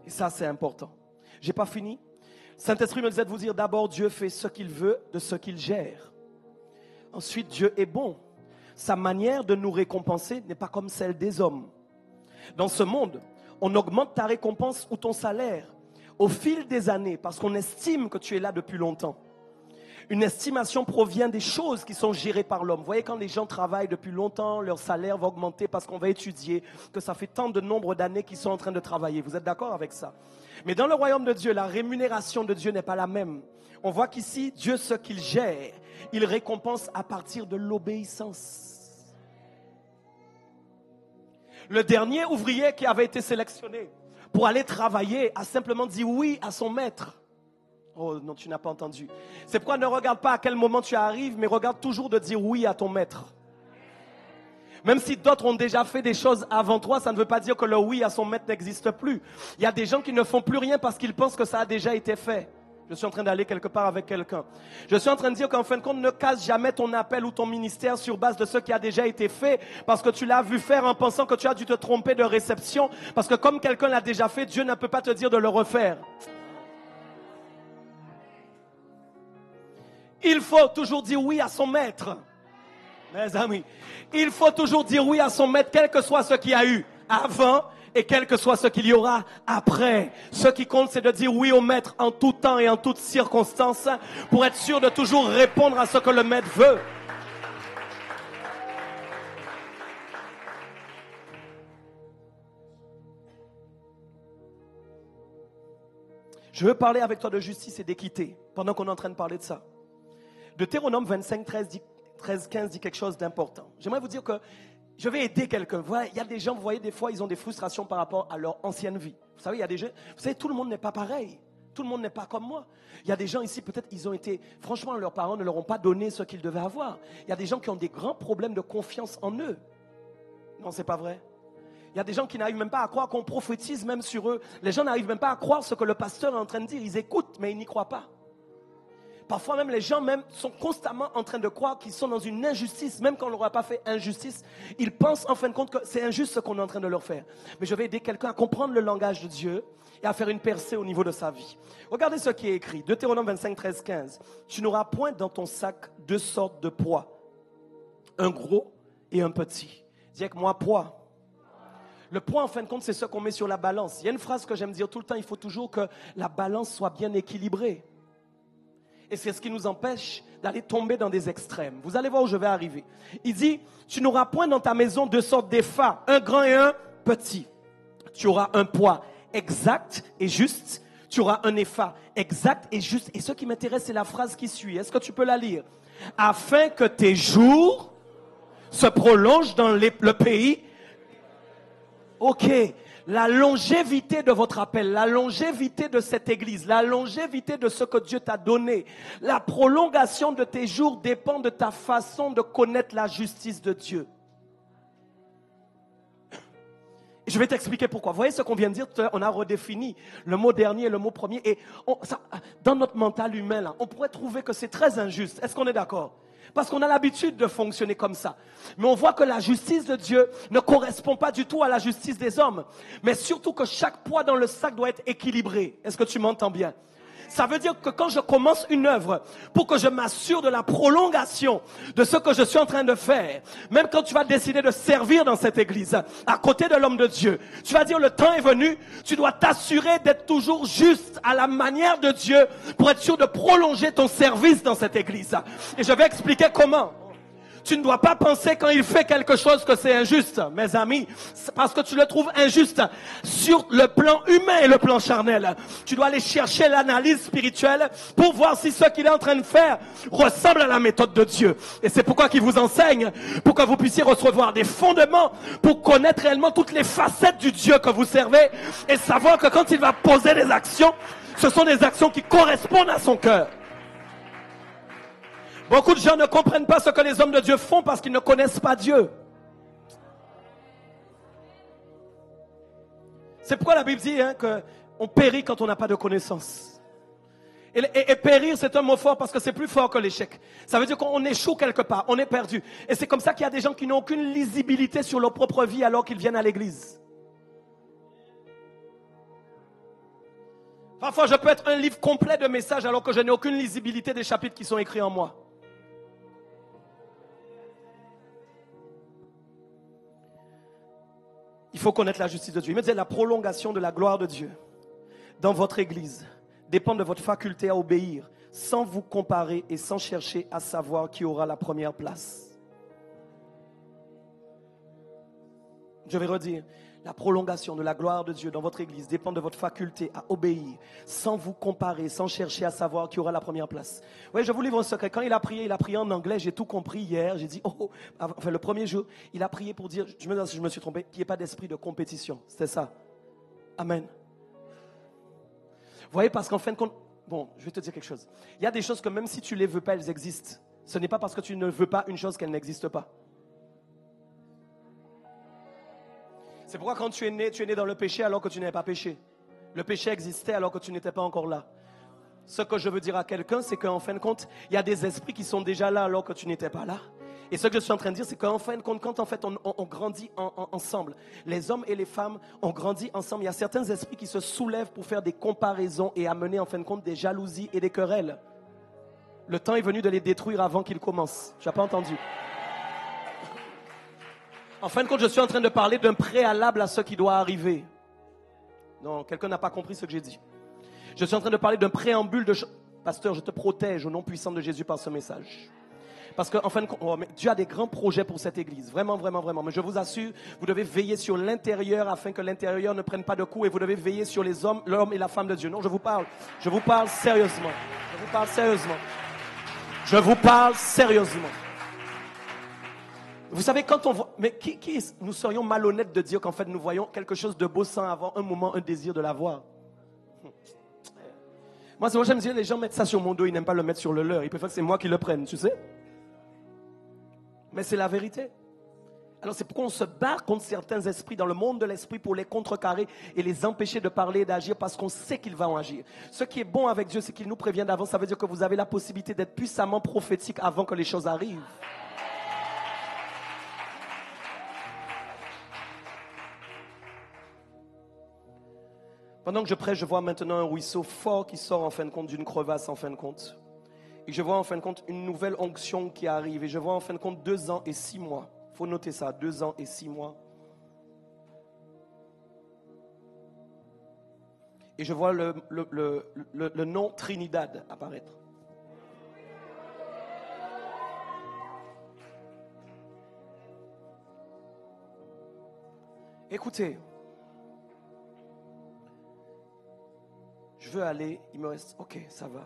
Et ça, c'est important. J'ai pas fini. Saint-Esprit me disait de vous dire, d'abord, Dieu fait ce qu'il veut de ce qu'il gère. Ensuite, Dieu est bon. Sa manière de nous récompenser n'est pas comme celle des hommes. Dans ce monde, on augmente ta récompense ou ton salaire au fil des années parce qu'on estime que tu es là depuis longtemps. Une estimation provient des choses qui sont gérées par l'homme. Vous voyez, quand les gens travaillent depuis longtemps, leur salaire va augmenter parce qu'on va étudier que ça fait tant de nombre d'années qu'ils sont en train de travailler. Vous êtes d'accord avec ça? Mais dans le royaume de Dieu, la rémunération de Dieu n'est pas la même. On voit qu'ici, Dieu, ce qu'il gère, il récompense à partir de l'obéissance. Le dernier ouvrier qui avait été sélectionné pour aller travailler a simplement dit oui à son maître. Oh non, tu n'as pas entendu. C'est pourquoi ne regarde pas à quel moment tu arrives, mais regarde toujours de dire oui à ton maître. Même si d'autres ont déjà fait des choses avant toi, ça ne veut pas dire que le oui à son maître n'existe plus. Il y a des gens qui ne font plus rien parce qu'ils pensent que ça a déjà été fait. Je suis en train d'aller quelque part avec quelqu'un. Je suis en train de dire qu'en fin de compte, ne casse jamais ton appel ou ton ministère sur base de ce qui a déjà été fait parce que tu l'as vu faire en pensant que tu as dû te tromper de réception. Parce que comme quelqu'un l'a déjà fait, Dieu ne peut pas te dire de le refaire. Il faut toujours dire oui à son maître. Mes amis, il faut toujours dire oui à son maître, quel que soit ce qu'il y a eu avant et quel que soit ce qu'il y aura après. Ce qui compte, c'est de dire oui au maître en tout temps et en toutes circonstances pour être sûr de toujours répondre à ce que le maître veut. Je veux parler avec toi de justice et d'équité pendant qu'on est en train de parler de ça. Deutéronome 25, 13, 15 dit quelque chose d'important. J'aimerais vous dire que je vais aider quelqu'un. Il y a des gens, vous voyez, des fois, ils ont des frustrations par rapport à leur ancienne vie. Vous savez, il y a des gens, vous savez, tout le monde n'est pas pareil. Tout le monde n'est pas comme moi. Il y a des gens ici, peut-être, ils ont été, franchement, leurs parents ne leur ont pas donné ce qu'ils devaient avoir. Il y a des gens qui ont des grands problèmes de confiance en eux. Non, c'est pas vrai. Il y a des gens qui n'arrivent même pas à croire qu'on prophétise même sur eux. Les gens n'arrivent même pas à croire ce que le pasteur est en train de dire. Ils écoutent, mais ils n'y croient pas. Parfois même, les gens même sont constamment en train de croire qu'ils sont dans une injustice. Même quand on ne leur a pas fait injustice, ils pensent en fin de compte que c'est injuste ce qu'on est en train de leur faire. Mais je vais aider quelqu'un à comprendre le langage de Dieu et à faire une percée au niveau de sa vie. Regardez ce qui est écrit. Deutéronome 25, 13, 15. Tu n'auras point dans ton sac deux sortes de poids. Un gros et un petit. Dis avec moi, poids. Le poids, en fin de compte, c'est ce qu'on met sur la balance. Il y a une phrase que j'aime dire tout le temps. Il faut toujours que la balance soit bien équilibrée. Et c'est ce qui nous empêche d'aller tomber dans des extrêmes. Vous allez voir où je vais arriver. Il dit, tu n'auras point dans ta maison deux sortes d'épha, un grand et un petit. Tu auras un poids exact et juste. Tu auras un épha exact et juste. Et ce qui m'intéresse, c'est la phrase qui suit. Est-ce que tu peux la lire? Afin que tes jours se prolongent dans le pays. Ok. La longévité de votre appel, la longévité de cette église, la longévité de ce que Dieu t'a donné, la prolongation de tes jours dépend de ta façon de connaître la justice de Dieu. Je vais t'expliquer pourquoi. Vous voyez ce qu'on vient de dire tout à l'heure, on a redéfini le mot dernier et le mot premier. Et dans notre mental humain, là, on pourrait trouver que c'est très injuste. Est-ce qu'on est d'accord? Parce qu'on a l'habitude de fonctionner comme ça. Mais on voit que la justice de Dieu ne correspond pas du tout à la justice des hommes. Mais surtout que chaque poids dans le sac doit être équilibré. Est-ce que tu m'entends bien? Ça veut dire que quand je commence une œuvre, pour que je m'assure de la prolongation de ce que je suis en train de faire, même quand tu vas décider de servir dans cette église, à côté de l'homme de Dieu, tu vas dire le temps est venu, tu dois t'assurer d'être toujours juste à la manière de Dieu pour être sûr de prolonger ton service dans cette église. Et je vais expliquer comment. Tu ne dois pas penser quand il fait quelque chose que c'est injuste, mes amis, parce que tu le trouves injuste sur le plan humain et le plan charnel. Tu dois aller chercher l'analyse spirituelle pour voir si ce qu'il est en train de faire ressemble à la méthode de Dieu. Et c'est pourquoi qu'il vous enseigne, pour que vous puissiez recevoir des fondements, pour connaître réellement toutes les facettes du Dieu que vous servez et savoir que quand il va poser des actions, ce sont des actions qui correspondent à son cœur. Beaucoup de gens ne comprennent pas ce que les hommes de Dieu font parce qu'ils ne connaissent pas Dieu. C'est pourquoi la Bible dit qu'on périt quand on n'a pas de connaissance. Et périr, c'est un mot fort parce que c'est plus fort que l'échec. Ça veut dire qu'on échoue quelque part, on est perdu. Et c'est comme ça qu'il y a des gens qui n'ont aucune lisibilité sur leur propre vie alors qu'ils viennent à l'église. Parfois, je peux être un livre complet de messages alors que je n'ai aucune lisibilité des chapitres qui sont écrits en moi. Il faut connaître la justice de Dieu. Il me disait la prolongation de la gloire de Dieu dans votre église dépend de votre faculté à obéir sans vous comparer et sans chercher à savoir qui aura la première place. Je vais redire. La prolongation de la gloire de Dieu dans votre église dépend de votre faculté à obéir sans vous comparer, sans chercher à savoir qui aura la première place. Oui, je vous livre un secret. Quand il a prié en anglais, j'ai tout compris hier. J'ai dit, le premier jour, il a prié pour dire, je me demande si je me suis trompé, qu'il n'y ait pas d'esprit de compétition. C'était ça. Amen. Vous voyez, parce qu'en fin de compte, bon, je vais te dire quelque chose. Il y a des choses que même si tu ne les veux pas, elles existent. Ce n'est pas parce que tu ne veux pas une chose qu'elle n'existe pas. C'est pourquoi quand tu es né dans le péché alors que tu n'avais pas péché. Le péché existait alors que tu n'étais pas encore là. Ce que je veux dire à quelqu'un, c'est qu'en fin de compte, il y a des esprits qui sont déjà là alors que tu n'étais pas là. Et ce que je suis en train de dire, c'est qu'en fin de compte, quand en fait on grandit ensemble, les hommes et les femmes ont grandi ensemble, il y a certains esprits qui se soulèvent pour faire des comparaisons et amener en fin de compte des jalousies et des querelles. Le temps est venu de les détruire avant qu'ils commencent. Tu n'as pas entendu? En fin de compte, je suis en train de parler d'un préalable à ce qui doit arriver. Non, quelqu'un n'a pas compris ce que j'ai dit. Je suis en train de parler d'un préambule de... Pasteur, je te protège au nom puissant de Jésus par ce message. Parce qu'en fin de compte, Dieu a des grands projets pour cette église. Vraiment, vraiment, vraiment. Mais je vous assure, vous devez veiller sur l'intérieur afin que l'intérieur ne prenne pas de coups. Et vous devez veiller sur les hommes, l'homme et la femme de Dieu. Non, je vous parle sérieusement. Je vous parle sérieusement. Je vous parle sérieusement. Vous savez, quand on voit... Mais nous serions malhonnêtes de dire qu'en fait, nous voyons quelque chose de beau sans avoir un moment, un désir de l'avoir. Moi, j'aime dire, les gens mettent ça sur mon dos, ils n'aiment pas le mettre sur le leur. Ils préfèrent que c'est moi qui le prenne, tu sais. Mais c'est la vérité. Alors c'est pourquoi on se bat contre certains esprits dans le monde de l'esprit pour les contrecarrer et les empêcher de parler et d'agir parce qu'on sait qu'ils vont agir. Ce qui est bon avec Dieu, c'est qu'il nous prévient d'avance. Ça veut dire que vous avez la possibilité d'être puissamment prophétique avant que les choses arrivent. Pendant que je prêche, je vois maintenant un ruisseau fort qui sort en fin de compte d'une crevasse en fin de compte. Et je vois en fin de compte une nouvelle onction qui arrive. Et je vois en fin de compte 2 ans et 6 mois. Il faut noter ça, 2 ans et 6 mois. Et je vois le nom Trinidad apparaître. Écoutez. Je veux aller, il me reste, ok, ça va.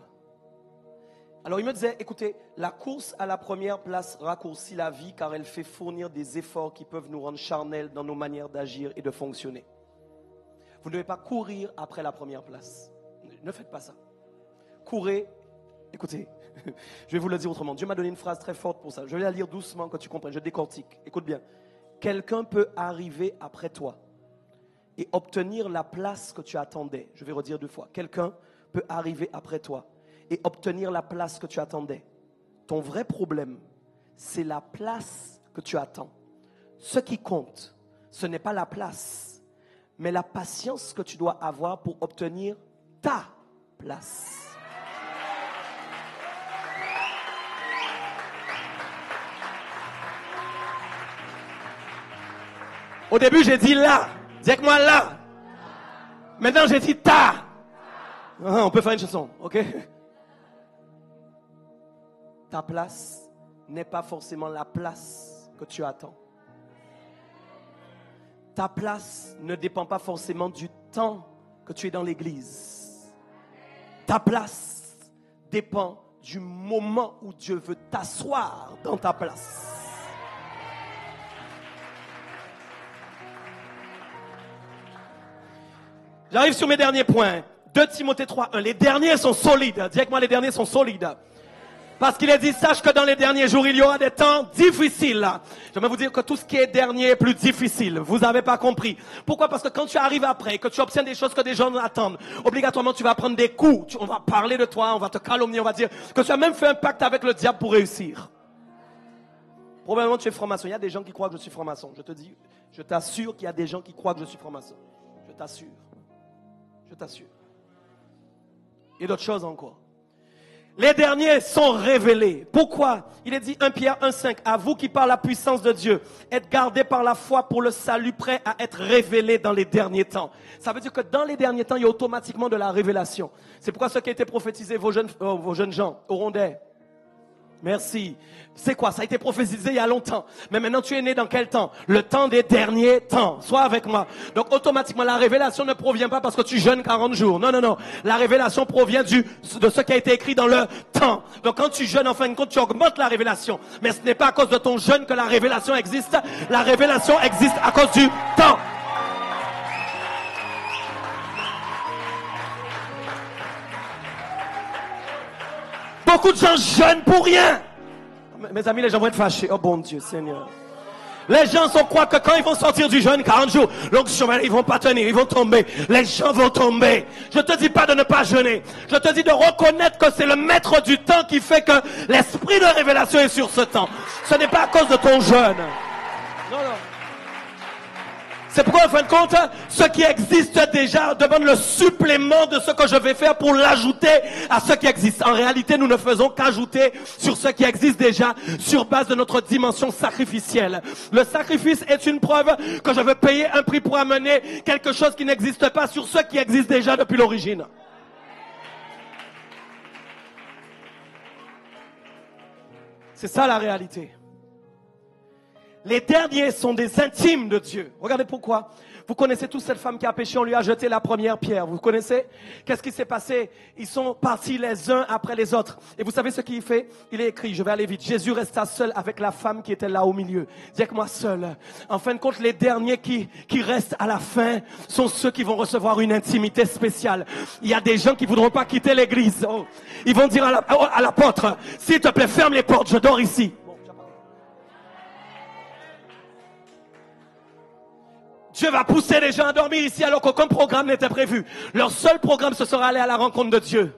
Alors il me disait, écoutez, la course à la première place raccourcit la vie car elle fait fournir des efforts qui peuvent nous rendre charnels dans nos manières d'agir et de fonctionner. Vous ne devez pas courir après la première place. Ne faites pas ça. Courez, écoutez, je vais vous le dire autrement. Dieu m'a donné une phrase très forte pour ça. Je vais la lire doucement que tu comprennes, je décortique. Écoute bien. Quelqu'un peut arriver après toi. et obtenir la place que tu attendais. Je vais redire 2 fois. Quelqu'un peut arriver après toi et obtenir la place que tu attendais. Ton vrai problème, c'est la place que tu attends. Ce qui compte, ce n'est pas la place, mais la patience que tu dois avoir pour obtenir ta place. Au début, j'ai dit là. Dis avec moi là. Maintenant, j'ai dit ta. On peut faire une chanson, ok? Ta place n'est pas forcément la place que tu attends. Ta place ne dépend pas forcément du temps que tu es dans l'église. Ta place dépend du moment où Dieu veut t'asseoir dans ta place. J'arrive sur mes derniers points. 2 Timothée 3:1. Les derniers sont solides. Dis avec moi, les derniers sont solides. Parce qu'il est dit, sache que dans les derniers jours, il y aura des temps difficiles. J'aimerais vous dire que tout ce qui est dernier est plus difficile. Vous n'avez pas compris. Pourquoi? Parce que quand tu arrives après, que tu obtiens des choses que des gens attendent, obligatoirement, tu vas prendre des coups. On va parler de toi, on va te calomnier, on va dire que tu as même fait un pacte avec le diable pour réussir. Probablement, tu es franc-maçon. Il y a des gens qui croient que je suis franc-maçon. Je te dis, je t'assure qu'il y a des gens qui croient que je suis franc-maçon. Je t'assure. Je t'assure. Et d'autres choses encore. Les derniers sont révélés. Pourquoi? Il est dit 1 Pierre 1,5. À vous qui par la puissance de Dieu êtes gardés par la foi pour le salut, prêt à être révélés dans les derniers temps. Ça veut dire que dans les derniers temps, il y a automatiquement de la révélation. C'est pourquoi ce qui a été prophétisé, vos jeunes gens auront des... Merci. C'est quoi? Ça a été prophétisé il y a longtemps. Mais maintenant, tu es né dans quel temps? Le temps des derniers temps. Sois avec moi. Donc, automatiquement, la révélation ne provient pas parce que tu jeûnes 40 jours. Non, non, non. La révélation provient de ce qui a été écrit dans le temps. Donc, quand tu jeûnes, en fin de compte, tu augmentes la révélation. Mais ce n'est pas à cause de ton jeûne que la révélation existe. La révélation existe à cause du temps. Beaucoup de gens jeûnent pour rien. Mes amis, les gens vont être fâchés. Oh bon Dieu, Seigneur. Les gens croient que quand ils vont sortir du jeûne 40 jours, l'onction, ils vont pas tenir, ils vont tomber. Les gens vont tomber. Je te dis pas de ne pas jeûner. Je te dis de reconnaître que c'est le maître du temps qui fait que l'esprit de révélation est sur ce temps. Ce n'est pas à cause de ton jeûne. Non, non. C'est pourquoi, en fin de compte, ce qui existe déjà demande le supplément de ce que je vais faire pour l'ajouter à ce qui existe. En réalité, nous ne faisons qu'ajouter sur ce qui existe déjà sur base de notre dimension sacrificielle. Le sacrifice est une preuve que je veux payer un prix pour amener quelque chose qui n'existe pas sur ce qui existe déjà depuis l'origine. C'est ça la réalité. Les derniers sont des intimes de Dieu. Regardez pourquoi. Vous connaissez tous cette femme qui a péché, on lui a jeté la première pierre. Vous connaissez? Qu'est-ce qui s'est passé? Ils sont partis les uns après les autres. Et vous savez ce qu'il fait? Il est écrit, je vais aller vite. Jésus resta seul avec la femme qui était là au milieu. Dis avec moi, seul. En fin de compte, les derniers qui restent à la fin sont ceux qui vont recevoir une intimité spéciale. Il y a des gens qui voudront pas quitter l'église. Oh. Ils vont dire à l'apôtre, s'il te plaît, ferme les portes, je dors ici. Dieu va pousser les gens à dormir ici alors qu'aucun programme n'était prévu. Leur seul programme, ce sera aller à la rencontre de Dieu.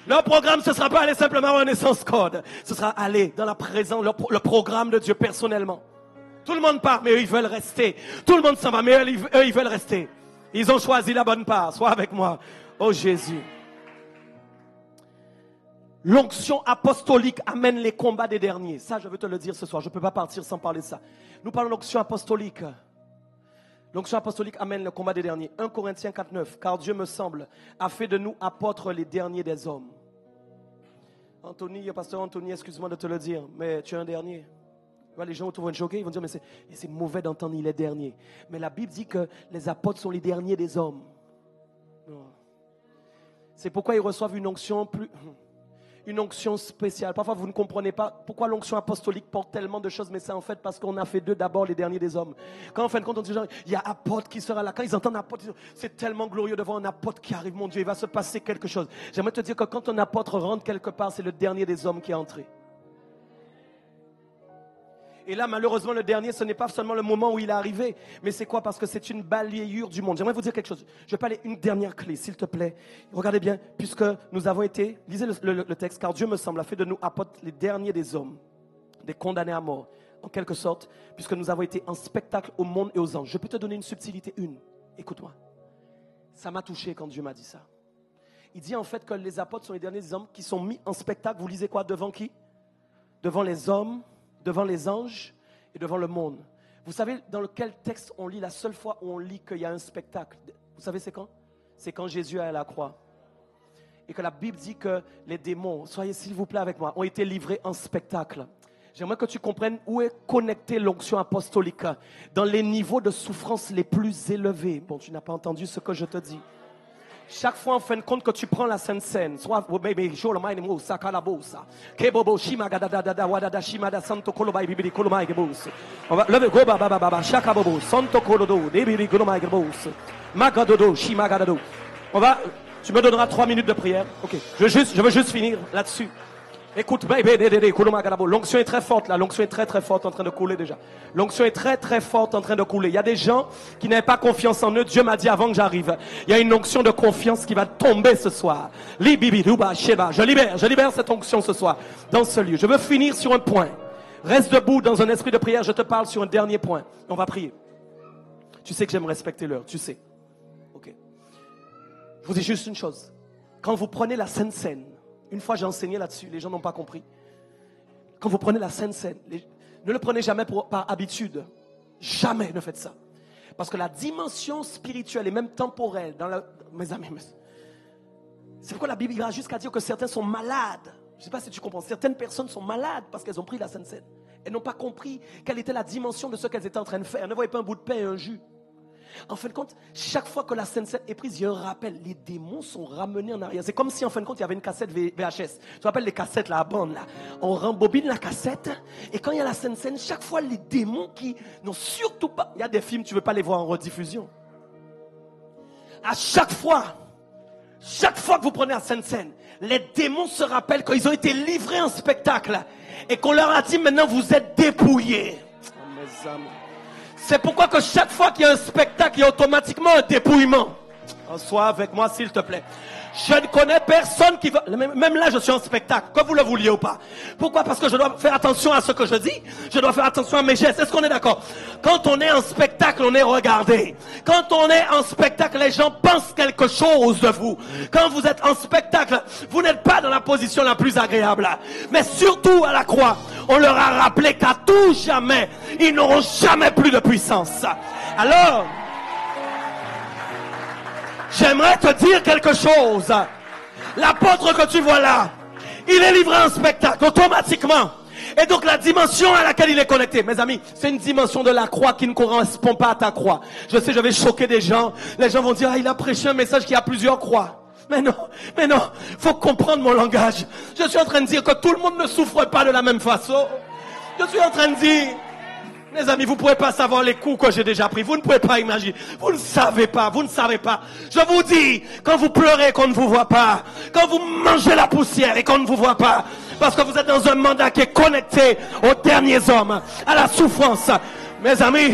Leur programme, ce ne sera pas aller simplement à Renaissance Code. Ce sera aller dans la présence, le programme de Dieu personnellement. Tout le monde part, mais eux, ils veulent rester. Tout le monde s'en va, mais eux, ils veulent rester. Ils ont choisi la bonne part. Sois avec moi. Oh Jésus. L'onction apostolique amène les combats des derniers. Ça, je veux te le dire ce soir. Je ne peux pas partir sans parler de ça. Nous parlons de l'onction apostolique. L'onction apostolique amène le combat des derniers. 1 Corinthiens 4,9. Car Dieu, me semble, a fait de nous apôtres les derniers des hommes. Anthony, pasteur Anthony, excuse-moi de te le dire, mais tu es un dernier. Les gens autour vont être choqués. Ils vont dire, mais c'est mauvais d'entendre il est dernier. Mais la Bible dit que les apôtres sont les derniers des hommes. Non. C'est pourquoi ils reçoivent une onction spéciale. Parfois, vous ne comprenez pas pourquoi l'onction apostolique porte tellement de choses, mais c'est en fait parce qu'on a fait d'eux d'abord les derniers des hommes. Quand en fin de compte, on dit, il y a apôtre qui sera là. Quand ils entendent apôtre, ils disent, c'est tellement glorieux de voir un apôtre qui arrive, mon Dieu, il va se passer quelque chose. J'aimerais te dire que quand un apôtre rentre quelque part, c'est le dernier des hommes qui est entré. Et là, malheureusement, le dernier, ce n'est pas seulement le moment où il est arrivé, mais c'est quoi? Parce que c'est une balayure du monde. J'aimerais vous dire quelque chose. Je vais parler une dernière clé, s'il te plaît. Regardez bien, puisque nous avons été, lisez le texte, car Dieu me semble a fait de nous apôtres les derniers des hommes, des condamnés à mort, en quelque sorte, puisque nous avons été un spectacle au monde et aux anges. Je peux te donner une subtilité, une. Écoute-moi. Ça m'a touché quand Dieu m'a dit ça. Il dit en fait que les apôtres sont les derniers des hommes qui sont mis en spectacle. Vous lisez quoi? Devant qui? Devant les hommes, devant les anges et devant le monde. Vous savez dans quel texte on lit la seule fois où on lit qu'il y a un spectacle? Vous savez c'est quand? C'est quand Jésus est à la croix. Et que la Bible dit que les démons, soyez s'il vous plaît avec moi, ont été livrés en spectacle. J'aimerais que tu comprennes où est connectée l'onction apostolique. Dans les niveaux de souffrance les plus élevés. Bon, tu n'as pas entendu ce que je te dis. Chaque fois, en fin de compte, que tu prends la Sainte Seine, soit on va lever go baba baba shaka bobo santo kolodo debiri goloma grebos magadodo shimagado. On va, tu me donneras 3 minutes de prière. Ok, je veux juste finir là-dessus. Écoute, l'onction est très forte là, l'onction est très très forte en train de couler déjà. L'onction est très très forte en train de couler. Il y a des gens qui n'avaient pas confiance en eux. Dieu m'a dit avant que j'arrive, il y a une onction de confiance qui va tomber ce soir. Je libère cette onction ce soir dans ce lieu. Je veux finir sur un point. Reste debout dans un esprit de prière, je te parle sur un dernier point. On va prier. Tu sais que j'aime respecter l'heure, tu sais. Ok. Je vous dis juste une chose. Quand vous prenez la Sainte Seine, une fois j'ai enseigné là-dessus, les gens n'ont pas compris. Quand vous prenez la Sainte Seine, ne le prenez jamais par habitude. Jamais ne faites ça. Parce que la dimension spirituelle et même temporelle, mes amis, c'est pourquoi la Bible ira jusqu'à dire que certains sont malades. Je ne sais pas si tu comprends. Certaines personnes sont malades parce qu'elles ont pris la Sainte Seine. Elles n'ont pas compris quelle était la dimension de ce qu'elles étaient en train de faire. Elles ne voyaient pas un bout de pain et un jus. En fin de compte, chaque fois que la Sainte Seine est prise, il y a un rappel. Les démons sont ramenés en arrière. C'est comme si en fin de compte, il y avait une cassette VHS. Tu te rappelles les cassettes, là, à bande, là. On rembobine la cassette. Et quand il y a la Sainte Seine, chaque fois, les démons qui n'ont surtout pas... Il y a des films, tu ne veux pas les voir en rediffusion. À chaque fois que vous prenez la Sainte Seine, les démons se rappellent qu'ils ont été livrés en spectacle. Et qu'on leur a dit, maintenant, vous êtes dépouillés. Oh, mes amis. C'est pourquoi que chaque fois qu'il y a un spectacle, il y a automatiquement un dépouillement. Sois avec moi s'il te plaît. Je ne connais personne qui va... Même là, je suis en spectacle, que vous le vouliez ou pas. Pourquoi? Parce que je dois faire attention à ce que je dis. Je dois faire attention à mes gestes. Est-ce qu'on est d'accord? Quand on est en spectacle, on est regardé. Quand on est en spectacle, les gens pensent quelque chose de vous. Quand vous êtes en spectacle, vous n'êtes pas dans la position la plus agréable. Mais surtout à la croix, on leur a rappelé qu'à tout jamais, ils n'auront jamais plus de puissance. Alors... j'aimerais te dire quelque chose. L'apôtre que tu vois là, il est livré en spectacle automatiquement. Et donc la dimension à laquelle il est connecté, mes amis, c'est une dimension de la croix qui ne correspond pas à ta croix. Je sais, je vais choquer des gens. Les gens vont dire, ah, il a prêché un message qui a plusieurs croix. Mais non, faut comprendre mon langage. Je suis en train de dire que tout le monde ne souffre pas de la même façon. Je suis en train de dire... mes amis, vous ne pouvez pas savoir les coups que j'ai déjà pris. Vous ne pouvez pas imaginer. Vous ne savez pas. Je vous dis, quand vous pleurez qu'on ne vous voit pas, quand vous mangez la poussière et qu'on ne vous voit pas, parce que vous êtes dans un mandat qui est connecté aux derniers hommes, à la souffrance. Mes amis,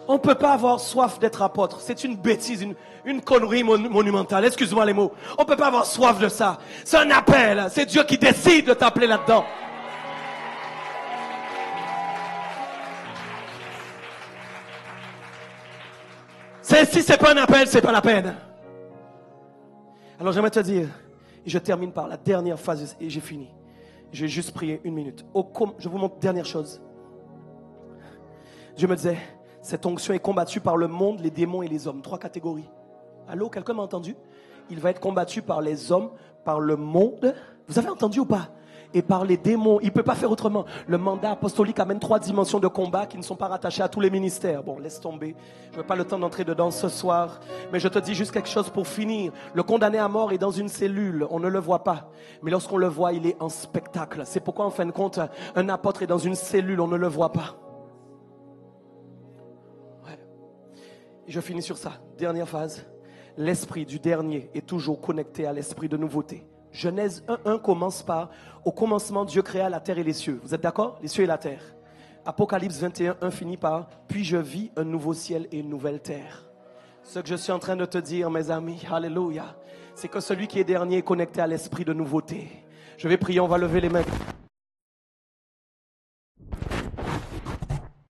on ne peut pas avoir soif d'être apôtre. C'est une bêtise, une connerie monumentale. Excuse-moi les mots. On ne peut pas avoir soif de ça. C'est un appel. C'est Dieu qui décide de t'appeler là-dedans. Si c'est pas un appel, c'est pas la peine. Alors j'aimerais te dire, et je termine par la dernière phase et j'ai fini. Je vais juste prier 1 minute. Je vous montre dernière chose. Dieu me disait, cette onction est combattue par le monde, les démons et les hommes. 3 catégories. Allô, quelqu'un m'a entendu? Il va être combattu par les hommes, par le monde. Vous avez entendu ou pas? Et par les démons. Il ne peut pas faire autrement. Le mandat apostolique amène 3 dimensions de combat qui ne sont pas rattachées à tous les ministères. Bon, laisse tomber. Je n'ai pas le temps d'entrer dedans ce soir. Mais je te dis juste quelque chose pour finir. Le condamné à mort est dans une cellule. On ne le voit pas. Mais lorsqu'on le voit, il est en spectacle. C'est pourquoi, en fin de compte, un apôtre est dans une cellule. On ne le voit pas. Ouais. Et je finis sur ça. Dernière phase. L'esprit du dernier est toujours connecté à l'esprit de nouveauté. Genèse 1:1 commence par « Au commencement, Dieu créa la terre et les cieux ». Vous êtes d'accord? Les cieux et la terre. Apocalypse 21:1 finit par « Puis je vis un nouveau ciel et une nouvelle terre ». Ce que je suis en train de te dire, mes amis, alléluia, c'est que celui qui est dernier est connecté à l'esprit de nouveauté. Je vais prier, on va lever les mains.